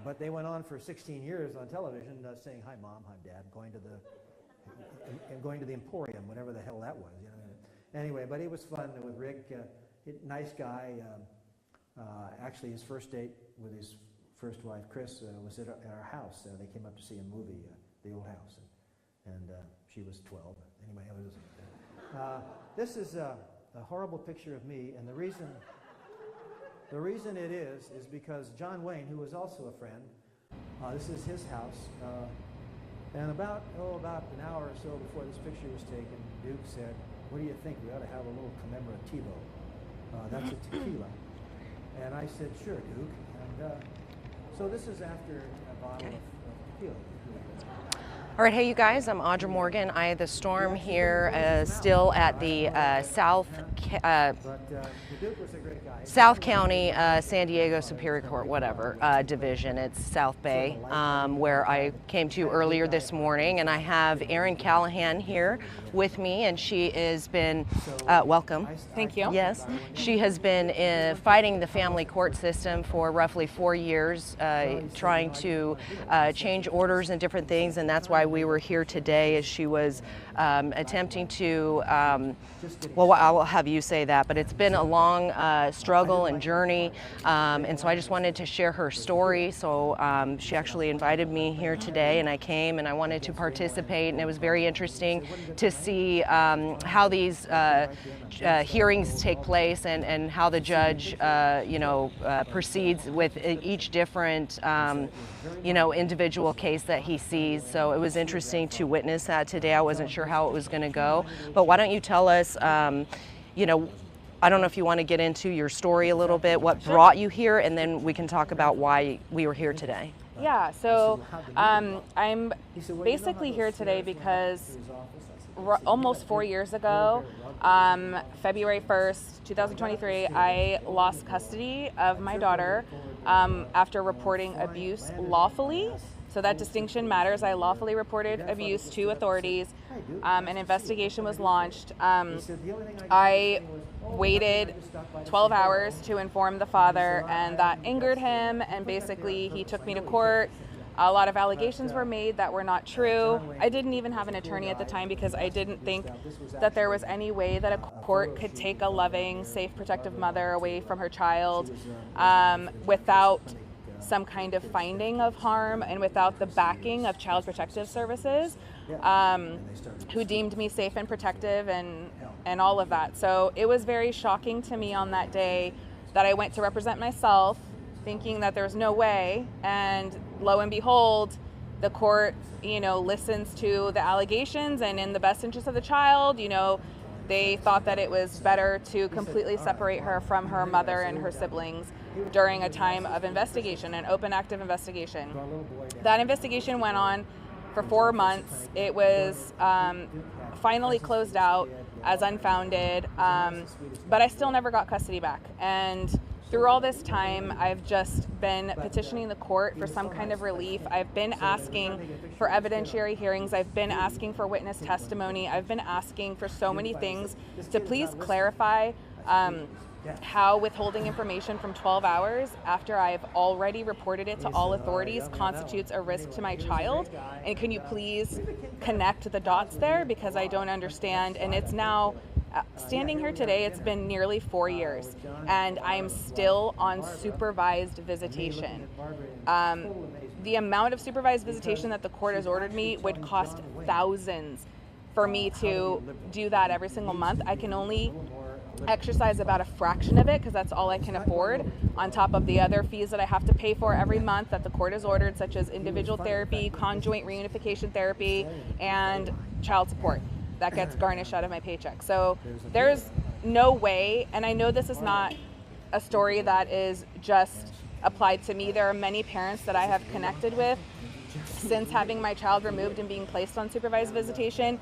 But they went on for 16 years on television saying, "Hi, Mom. Hi, Dad. I'm going to the Emporium," whatever the hell that was. You know. Anyway, but it was fun with Rick. Nice guy. Actually, his first date with his first wife, Chris, was at our house. They came up to see a movie, The Old House, and she was 12. Anyway, this is a horrible picture of me, and the reason it is because John Wayne, who was also a friend, this is his house, and about an hour or so before this picture was taken, Duke said, "What do you think? We ought to have a little commemorativo. That's a tequila." And I said, "Sure, Duke." And so this is after a bottle of tequila. All right, hey you guys, I'm Audra Morgan. I had the storm here still at the South County, San Diego Superior Court, whatever, division. It's South Bay, where I came to earlier this morning. And I have Erin Callahan here with me, and she has been, welcome. Thank you. Yes, she has been fighting the family court system for roughly 4 years, trying to change orders and different things, and that's why we were here today, as she was attempting to, well, I will have you say that, but it's been a long struggle and journey, and so I just wanted to share her story. So she actually invited me here today, and I came and I wanted to participate, and it was very interesting to see how these hearings take place and how the judge, proceeds with each different, individual case that he sees. So it was interesting to witness that today. I wasn't sure how it was going to go, but why don't you tell us, I don't know if you want to get into your story a little bit, what brought you here, and then we can talk about why we were here today. Yeah, so I'm basically here today because almost 4 years ago, February 1st, 2023, I lost custody of my daughter after reporting abuse lawfully. So that distinction matters. I lawfully reported abuse to authorities. An investigation was launched. I waited 12 hours to inform the father, and that angered him, and basically he took me to court. A lot of allegations were made that were not true. I didn't even have an attorney at the time because I didn't think that there was any way that a court could take a loving, safe, protective mother away from her child without some kind of finding of harm and without the backing of Child Protective Services, who deemed me safe and protective and all of that. So it was very shocking to me on that day that I went to represent myself, thinking that there's no way, and lo and behold, the court, listens to the allegations, and in the best interest of the child, they thought that it was better to completely separate her from her mother and her siblings during a time of investigation, an open, active investigation. That investigation went on for 4 months. It was finally closed out as unfounded, but I still never got custody back. And through all this time, I've just been petitioning the court for some kind of relief. I've been asking for evidentiary hearings. I've been asking for witness testimony. I've been asking for so many things to please clarify how withholding information from 12 hours after I've already reported it to all authorities constitutes a risk to my child. And can you please connect the dots there, because I don't understand. And it's now, standing here today, it's been nearly 4 years, and I'm still on supervised visitation. The amount of supervised visitation that the court has ordered me would cost thousands for me to do that every single month. I can only exercise about a fraction of it because that's all I can afford, on top of the other fees that I have to pay for every month that the court has ordered, such as individual therapy, conjoint reunification therapy, and child support that gets garnished out of my paycheck. So there's no way, and I know this is not a story that is just applied to me. There are many parents that I have connected with since having my child removed and being placed on supervised visitation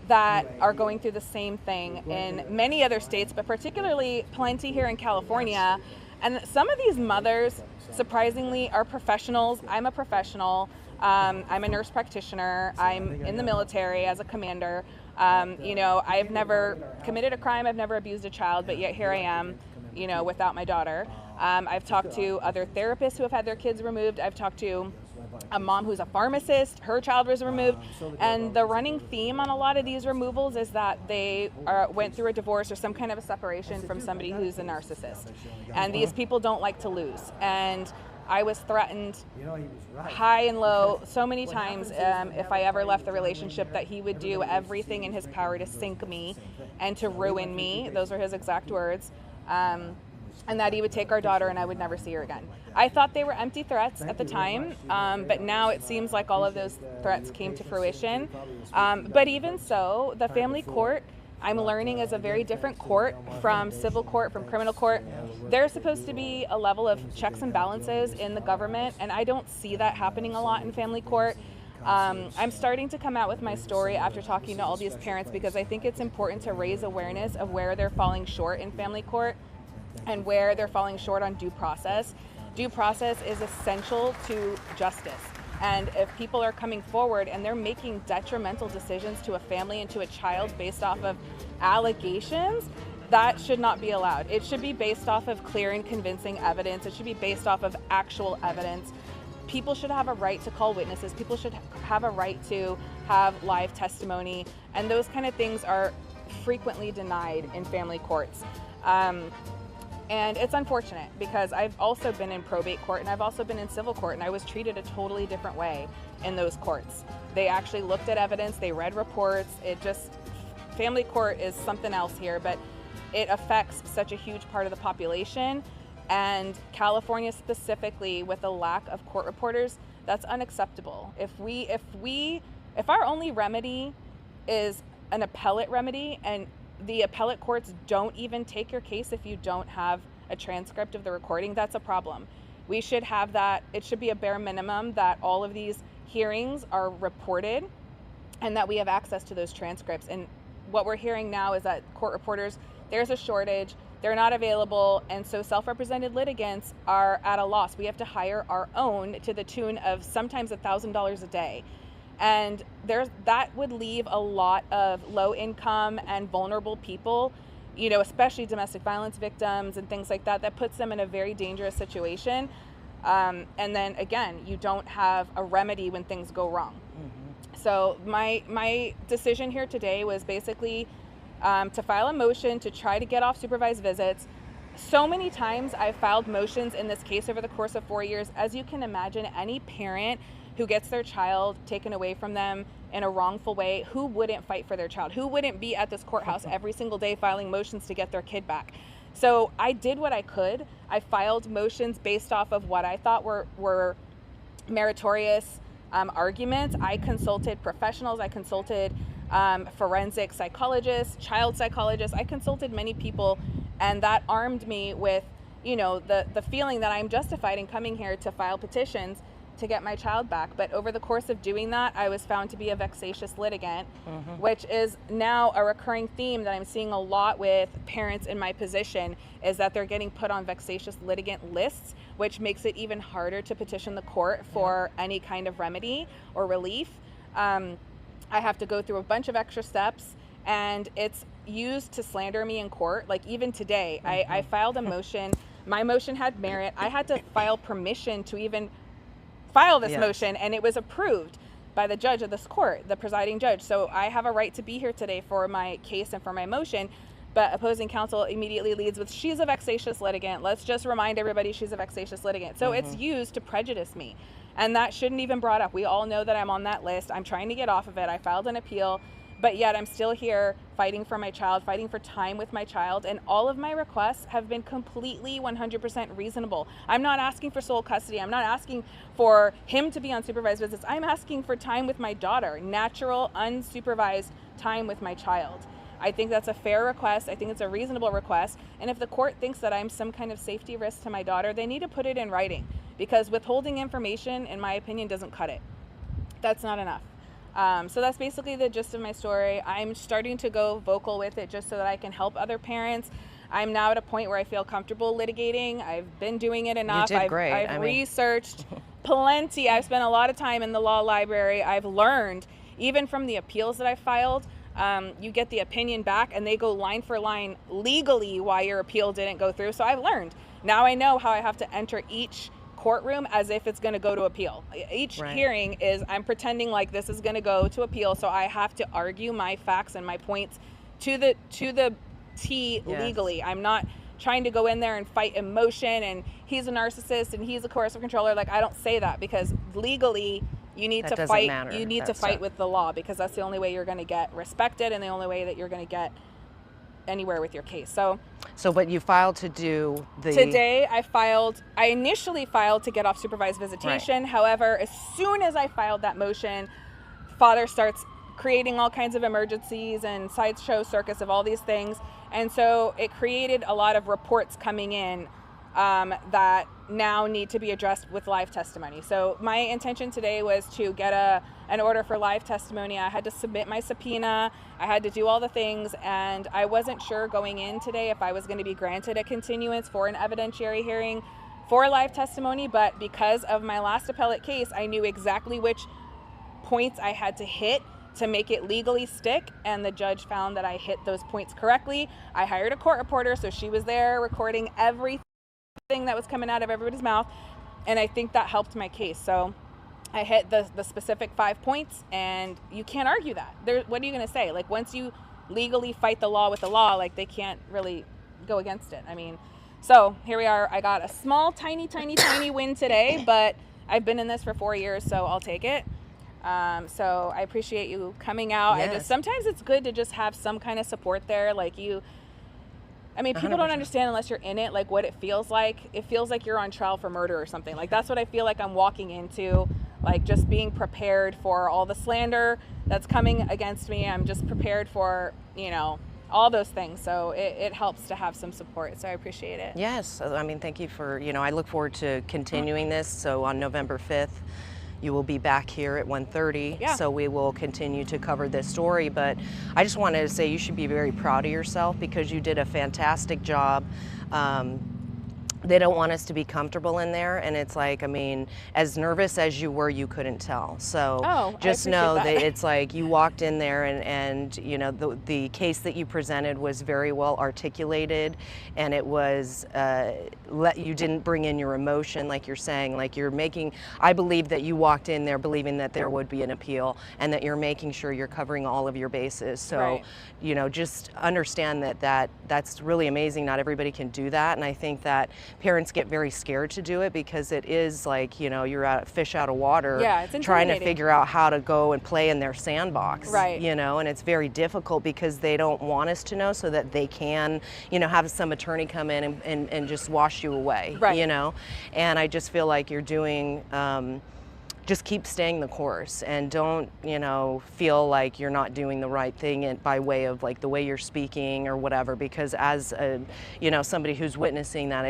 that are going through the same thing in many other states, but particularly plenty here in California. And some of these mothers, surprisingly, are professionals. I'm a professional. I'm a nurse practitioner. I'm in the military as a commander. I've never committed a crime. I've never abused a child, but yet here I am without my daughter. I've talked to other therapists who have had their kids removed. I've talked to a mom who's a pharmacist, her child was removed. And the running theme on a lot of these removals is that they went through a divorce or some kind of a separation from somebody who's a narcissist. And these people don't like to lose. And I was threatened high and low so many times if I ever left the relationship that he would do everything in his power to sink me and to ruin me. Those are his exact words. And that he would take our daughter and I would never see her again. I thought they were empty threats at the time, but now it seems like all of those threats came to fruition. But even so, the family court, I'm learning, is a very different court from civil court, from criminal court. There's supposed to be a level of checks and balances in the government, and I don't see that happening a lot in family court. I'm starting to come out with my story after talking to all these parents because I think it's important to raise awareness of where they're falling short in family court and where they're falling short on due process. Due process is essential to justice. And if people are coming forward and they're making detrimental decisions to a family and to a child based off of allegations, that should not be allowed. It should be based off of clear and convincing evidence. It should be based off of actual evidence. People should have a right to call witnesses. People should have a right to have live testimony. And those kind of things are frequently denied in family courts. And it's unfortunate because I've also been in probate court and I've also been in civil court, and I was treated a totally different way in those courts. They actually looked at evidence, they read reports. Family court is something else here, but it affects such a huge part of the population. And California specifically, with the lack of court reporters, that's unacceptable. If our only remedy is an appellate remedy, and the appellate courts don't even take your case if you don't have a transcript of the recording, that's a problem. We should have that. It should be a bare minimum that all of these hearings are reported and that we have access to those transcripts. And what we're hearing now is that court reporters, there's a shortage, they're not available, and so self-represented litigants are at a loss. We have to hire our own to the tune of sometimes $1,000 a day. And that would leave a lot of low income and vulnerable people, especially domestic violence victims and things like that. That puts them in a very dangerous situation. And then again, you don't have a remedy when things go wrong. Mm-hmm. So my decision here today was basically to file a motion to try to get off supervised visits. So many times I've filed motions in this case over the course of 4 years. As you can imagine, any parent who gets their child taken away from them in a wrongful way, who wouldn't fight for their child? Who wouldn't be at this courthouse every single day filing motions to get their kid back? So I did what I could. I filed motions based off of what I thought were meritorious arguments. I consulted professionals. I consulted forensic psychologists, child psychologists. I consulted many people, and that armed me with, the feeling that I'm justified in coming here to file petitions to get my child back. But over the course of doing that, I was found to be a vexatious litigant, mm-hmm. which is now a recurring theme that I'm seeing a lot with parents in my position, is that they're getting put on vexatious litigant lists, which makes it even harder to petition the court for any kind of remedy or relief. I have to go through a bunch of extra steps, and it's used to slander me in court. Like even today, mm-hmm. I filed a motion. My motion had merit. I had to file permission to even file this motion, and it was approved by the judge of this court, the presiding judge. So I have a right to be here today for my case and for my motion, but opposing counsel immediately leads with, she's a vexatious litigant. Let's just remind everybody she's a vexatious litigant. So mm-hmm. it's used to prejudice me, and that shouldn't even brought up. We all know that I'm on that list. I'm trying to get off of it. I filed an appeal, but yet I'm still here fighting for my child, fighting for time with my child, and all of my requests have been completely 100% reasonable. I'm not asking for sole custody. I'm not asking for him to be on supervised visits. I'm asking for time with my daughter, natural, unsupervised time with my child. I think that's a fair request. I think it's a reasonable request. And if the court thinks that I'm some kind of safety risk to my daughter, they need to put it in writing, because withholding information, in my opinion, doesn't cut it. That's not enough. So that's basically the gist of my story. I'm starting to go vocal with it just so that I can help other parents. I'm now at a point where I feel comfortable litigating. I've been doing it enough. You did great. I've researched plenty. I've spent a lot of time in the law library. I've learned, even from the appeals that I filed, You get the opinion back, and they go line for line legally why your appeal didn't go through. So I've learned. Now I know how I have to enter each courtroom as if it's going to go to appeal. Each hearing is, I'm pretending like this is going to go to appeal, so I have to argue my facts and my points to the T legally. I'm not trying to go in there and fight emotion and he's a narcissist and he's a coercive controller. Like, I don't say that, because legally you need to fight. You need to fight with the law, because that's the only way you're going to get respected and the only way that you're going to get anywhere with your case. So but you filed to do the... Today I initially filed to get off supervised visitation. Right. However, as soon as I filed that motion, father starts creating all kinds of emergencies and sideshow circus of all these things. And so it created a lot of reports coming in that now need to be addressed with live testimony. So my intention today was to get an order for live testimony. I had to submit my subpoena. I had to do all the things, and I wasn't sure going in today if I was going to be granted a continuance for an evidentiary hearing for live testimony. But because of my last appellate case, I knew exactly which points I had to hit to make it legally stick, and the judge found that I hit those points correctly. I hired a court reporter, so she was there recording everything that was coming out of everybody's mouth, and I think that helped my case. So I hit the specific 5 points, and you can't argue that. What are you going to say? Like, once you legally fight the law with the law, like, they can't really go against it. I mean, so here we are. I got a small, tiny win today, but I've been in this for 4 years, so I'll take it. So I appreciate you coming out. Yes. Sometimes it's good to just have some kind of support there. Like, people 100%. Don't understand unless you're in it, like, what it feels like. It feels like you're on trial for murder or something. Like, that's what I feel like I'm walking into, like, just being prepared for all the slander that's coming against me. I'm just prepared for, all those things. So it helps to have some support. So I appreciate it. Yes. I mean, thank you for, I look forward to continuing this. So on November 5th, you will be back here at 1:30, so we will continue to cover this story. But I just wanted to say you should be very proud of yourself, because you did a fantastic job. They don't want us to be comfortable in there, and it's like, as nervous as you were, you couldn't tell. So just know that it's like you walked in there, and the case that you presented was very well articulated, and it was you didn't bring in your emotion, like you're saying, like you're making. I believe that you walked in there believing that there would be an appeal, and that you're making sure you're covering all of your bases. So just understand that's really amazing. Not everybody can do that, and I think that parents get very scared to do it, because it is like, you're a fish out of water, trying to figure out how to go and play in their sandbox, and it's very difficult because they don't want us to know, so that they can, have some attorney come in and just wash you away, and I just feel like you're doing, just keep staying the course, and don't, feel like you're not doing the right thing by way of like the way you're speaking or whatever, because as a, somebody who's witnessing that,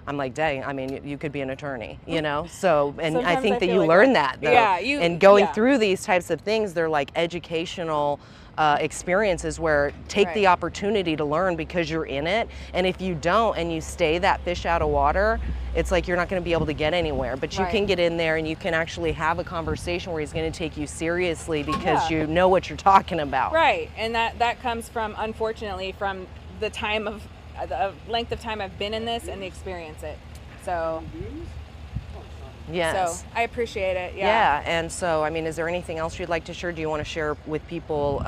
I'm like, dang, you could be an attorney, so, and Sometimes I think that feel you like learn that though. And going through these types of things, they're like educational experiences where take the opportunity to learn, because you're in it. And if you don't, and you stay that fish out of water, it's like you're not going to be able to get anywhere. But you can get in there, and you can actually have a conversation where he's going to take you seriously, because you know what you're talking about. Right, and that comes from, unfortunately, from the length of time I've been in this and experience it. So. Yes. So I appreciate it. Yeah. And so, is there anything else you'd like to share? Do you want to share with people,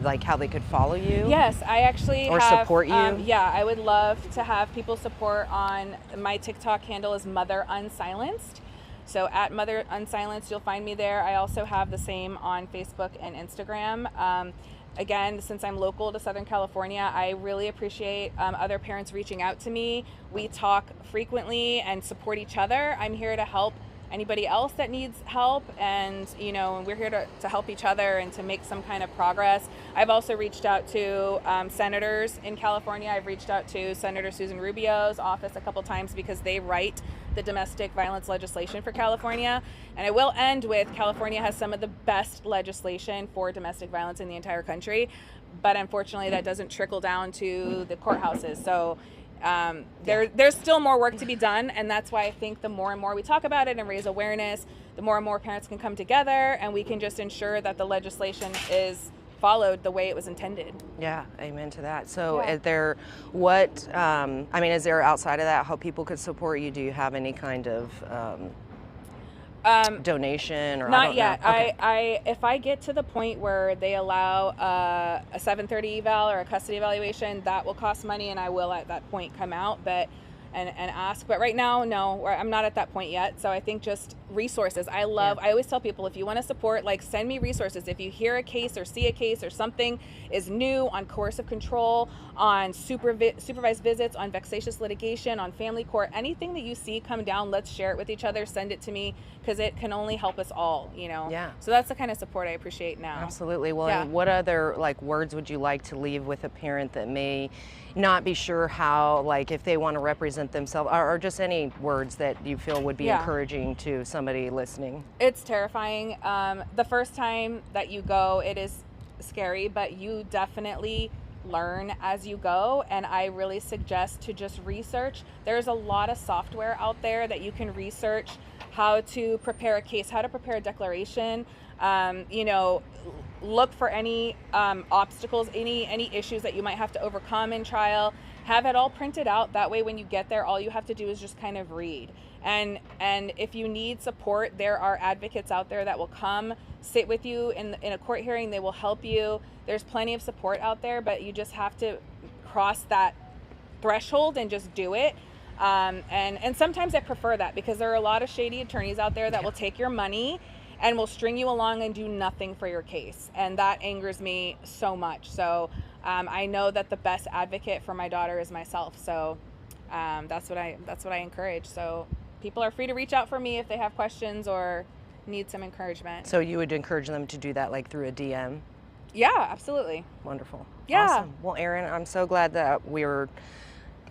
like how they could follow you? Yes, I actually or support you. I would love to have people support on my TikTok handle is Mother Unsilenced. So at Mother Unsilenced, you'll find me there. I also have the same on Facebook and Instagram. Again, since I'm local to Southern California, I really appreciate other parents reaching out to me. We talk frequently and support each other. I'm here to help anybody else that needs help, and we're here to help each other and to make some kind of progress. I've also reached out to senators in California. I've reached out to Senator Susan Rubio's office a couple times, because they write the domestic violence legislation for California. And I will end with, California has some of the best legislation for domestic violence in the entire country, but unfortunately that doesn't trickle down to the courthouses. So there's still more work to be done, and that's why I think the more and more we talk about it and raise awareness, the more and more parents can come together, and we can just ensure that the legislation is followed the way it was intended. Yeah, amen to that. So Yeah. is there what, I mean, is there outside of that how people could support you? Do you have any kind of donation or? I Not don't yet. know. Okay. I if I get to the point where they allow a 7:30 eval or a custody evaluation, that will cost money, and I will at that point come out, and ask. But right now, no, I'm not at that point yet. So I think just resources. I always tell people, if you want to support, like, send me resources. If you hear a case or see a case or something is new on coercive control, on supervised visits, on vexatious litigation, on family court, anything that you see come down, let's share it with each other. Send it to me, because it can only help us all, you know? Yeah. So that's the kind of support I appreciate now. Absolutely. Well, Yeah. and what other like words would you like to leave with a parent that may not be sure how, like, if they want to represent themselves, or just any words that you feel would be Yeah. encouraging to somebody listening? It's terrifying. The first time that you go, it is scary, but you definitely learn as you go. And I really suggest to just research. There's a lot of software out there that you can research how to prepare a case, how to prepare a declaration. You know, look for any obstacles, any issues that you might have to overcome in trial. Have it all printed out. That way, when you get there, all you have to do is just kind of read. And if you need support, there are advocates out there that will come sit with you in a court hearing. They will help you. There's plenty of support out there, but you just have to cross that threshold and just do it. And sometimes I prefer that, because there are a lot of shady attorneys out there that will take your money and will string you along and do nothing for your case. And that angers me so much. So I know that the best advocate for my daughter is myself. So that's what I encourage. So people are free to reach out for me if they have questions or need some encouragement. So you would encourage them to do that, like, through a DM? Yeah, absolutely. Wonderful. Yeah. Awesome. Well, Erin, I'm so glad that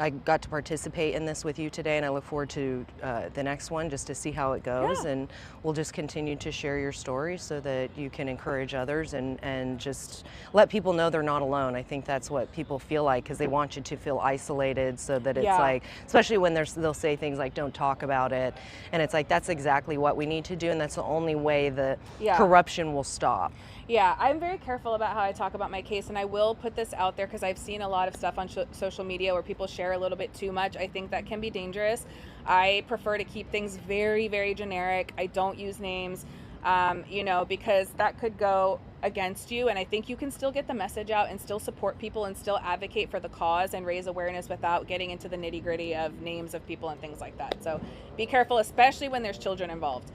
I got to participate in this with you today, and I look forward to the next one, just to see how it goes. Yeah. And we'll just continue to share your story so that you can encourage others and just let people know they're not alone. I think that's what people feel like, because they want you to feel isolated, so that it's Yeah. like, especially when they'll say things like, don't talk about it. And it's like, that's exactly what we need to do, and that's the only way the Yeah. corruption will stop. Yeah, I'm very careful about how I talk about my case, and I will put this out there because I've seen a lot of stuff on social media where people share a little bit too much. I think that can be dangerous. I prefer to keep things very, very generic. I don't use names, you know, because that could go against you. And I think you can still get the message out and still support people and still advocate for the cause and raise awareness without getting into the nitty-gritty of names of people and things like that. So be careful, especially when there's children involved.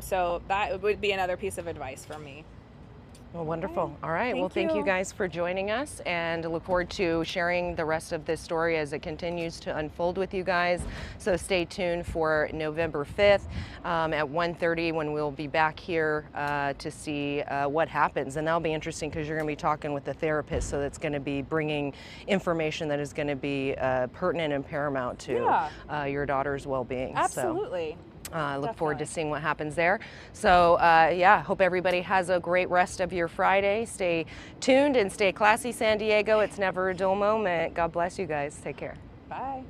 So that would be another piece of advice from me. Well, wonderful. All right. Well, Thank thank you you. guys for joining us, and I look forward to sharing the rest of this story as it continues to unfold with you guys. So stay tuned for November 5th at 1:30, when we'll be back here to see what happens. And that'll be interesting, because you're going to be talking with the therapist, so that's going to be bringing information that is going to be pertinent and paramount to your daughter's well-being. Absolutely. I look forward to seeing what happens there. So yeah, hope everybody has a great rest of your Friday. Stay tuned and stay classy, San Diego. It's never a dull moment. God bless you guys. Take care. Bye.